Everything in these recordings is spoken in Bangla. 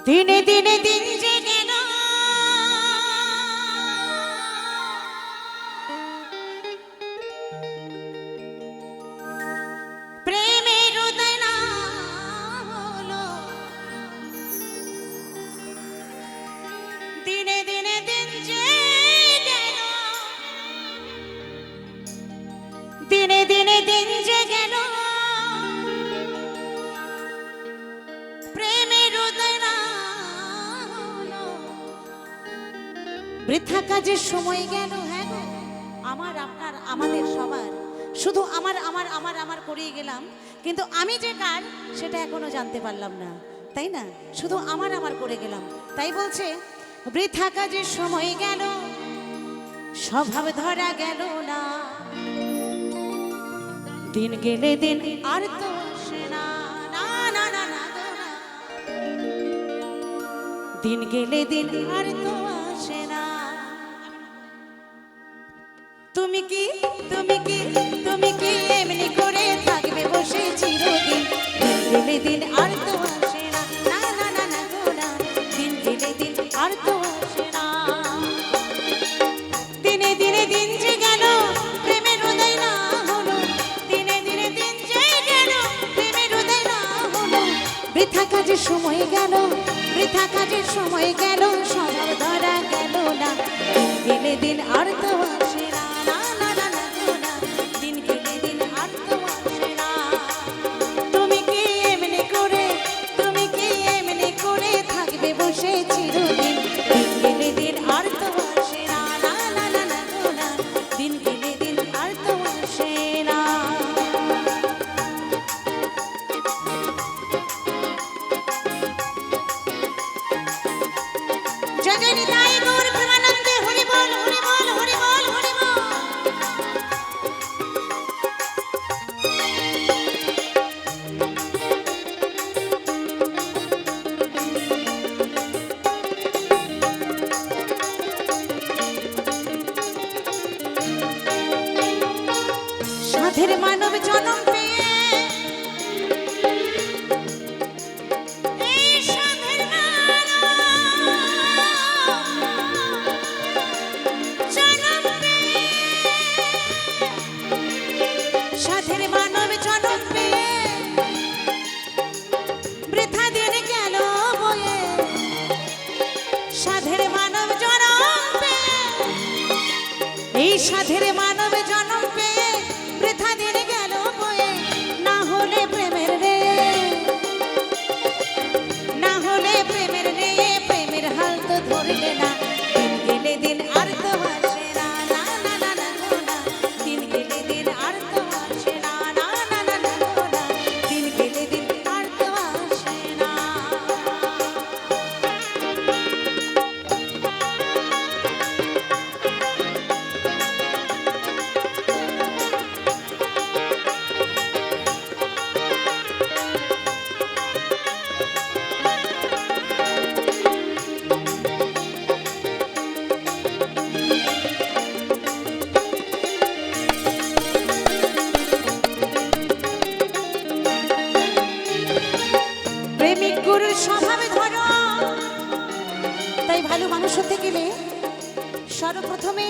দিনে দিনে দিন যে গেল প্রেমের উদয় না হলো, দিনে দিনে দিন যে গেল, দিনে দিনে দিন যে গেল প্রেমের উদয় না হলো, বৃথা কাজের সময় গেল। হ্যাঁ গো, আমার আপনার আমাদের সবার, শুধু আমার আমার আমার আমার করেই গেলাম, কিন্তু আমি যে কার সেটা এখনো জানতে পারলাম না, তাই না? শুধু আমার আমার করে গেলাম। তাই বলছে বৃথা কাজের সময় গেল, স্বভাব ধরা গেল না, দিন গেলে দিন আর তো আসে না, না না না না গো না। দিন গেলে দিন আর তো আসে না। তুমি কি তুমি কি তুমি কি এমনি করে থাকবে বসে চিরদিন, দিন গেলে দিন আর তো আসে না, না না না না গো না। দিন গেলে দিন আর তো আসে না। দিনে দিনে দিন যে গেল প্রেমের উদয় না হলো, দিনে দিনে দিন যে গেল প্রেমের উদয় না হলো, বৃথা কাজের সময় গেল, বৃথা কাজের সময় গেল, স্বভাব ধরা গেল না, দিন গেলে দিন আর তো আসে না, না না না না গো না। দিন গেলে দিন আর তো আসে না। তুমি কি এমনি করে, তুমি কি এমনি করে থাকবে বসে চিরদিন, দিন গেলে দিন আর তো আসে না, না না না না গো না। দিন গেলে দিন আর তো আসে না। জয় জয় নিতাই গৌর প্রেমানন্দে, হরি বল হরি বল হরি বল হরি বল। সাধের মানব জনম পেয়ে, এই সাধের মানব জনম পেয়ে, সাধের মানব জনম পেয়ে, বৃথা দিন গেল বয়ে, সাধের মানব জনম পেয়ে, এই সাধের মানব জনম পেয়ে, বৃথা দিন গেল বয়ে, না হলে প্রেমের রে, না হলে প্রেমের রে, প্রেমের হাল তো ধরলে না, দিন গেলে দিন আর তো আসে না, না না না না গো না। দিন গেলে দিন আর তো আসে না, না না না না গো না। দিন গেলে দিন আর তো আসে না। প্রেমিক গুরুর স্বভাবে ধরো। তাই ভালো মানুষ হতে গেলে সর্বপ্রথমে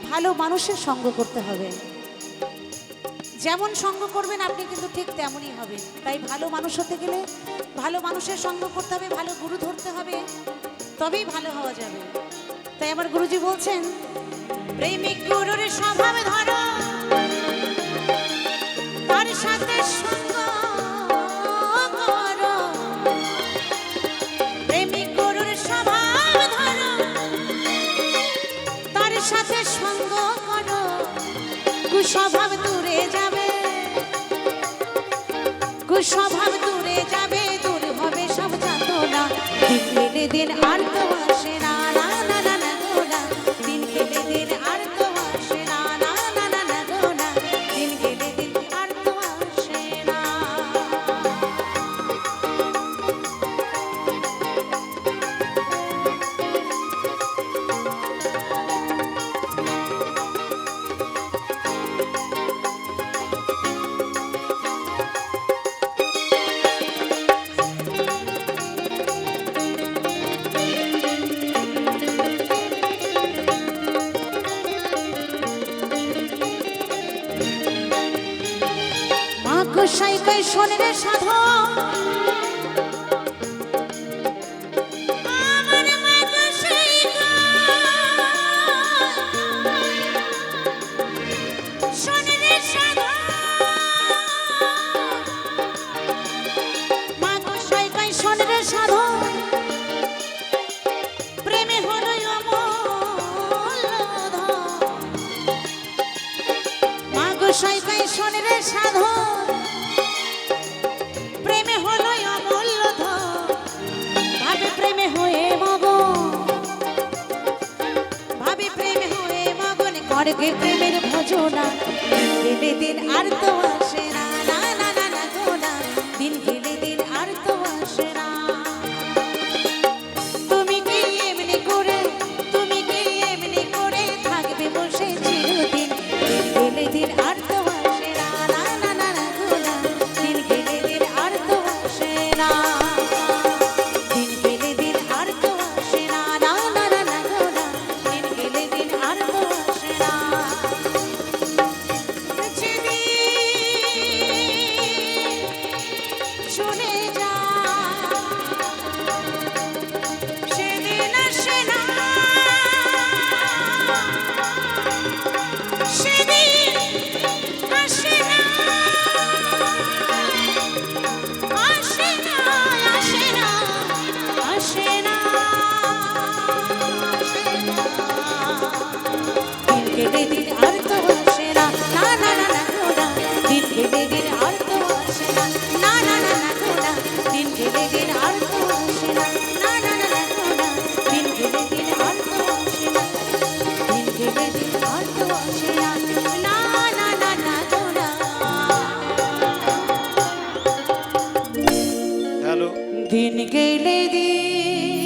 ভালো মানুষের সঙ্গ করতে হবে। যেমন সঙ্গ করবেন আপনি কিন্তু ঠিক তেমনই হবেন। তাই ভালো মানুষ হতে গেলে ভালো মানুষের সঙ্গ করতে হবে, ভালো গুরু ধরতে হবে, তবেই ভালো হওয়া যাবে। তাই আমার গুরুজি বলছেন প্রেমিক গুরুর স্বভাবে ধরো, তার সাথে সঙ্গ করো। প্রেমিক গুরুর স্বভাব ধরো, তার সাথে সঙ্গ করো, কুস্বভাব দূরে যাবে, কুস্বভাব দূরে যাবে, দূর হবে সব যাতনা, দিন গেলে দিন আর তো আসে না, না না না না গো না। দিন গেলে দিন আর তো আসে না, না না না না গো না। দিন গেলে দিন আর তো আসে না। শোনে রে সাধন আমার মাগো সেই শোনে রে সাধন মাগো সেই গায় শোনে রে সাধন প্রেমে হলো অমল মাগো সেই গায় শোনে রে সাধন প্রেমে হলো অমূল্য ধন ভাবে প্রেমে হয়ে মগন করে প্রেমের ভজনা দিনে দিন আর তো আসে না না না না না গো না দিন গেলে দিন আর তো আসে না তুমি কি এমনি করে থাকবে বসে চিরদিন দিন গেলে দিন আর তো আসে না না না না না গো না দিন গেলে দিন আর তো আসে না দিন গেলে দিন আর তো আসে না না না না না গো না দিন গেলে দিন আর তো আসে না চলে যা সেদিন আসে না সেদিন আসে না আসে না আসে না আসে না দিন গেলে দিন আর তো আসে না না না না না গো না দিন গেলে দিন আর তো আসে না না না না না গো না দিন গেলে দিন আর তো আসে না না না না না গো না দিন গেলে দিন আর তো আসে না দিন গেলে দিন আর তো আসে না না না না না গো না হ্যালো দিন গেলে দিন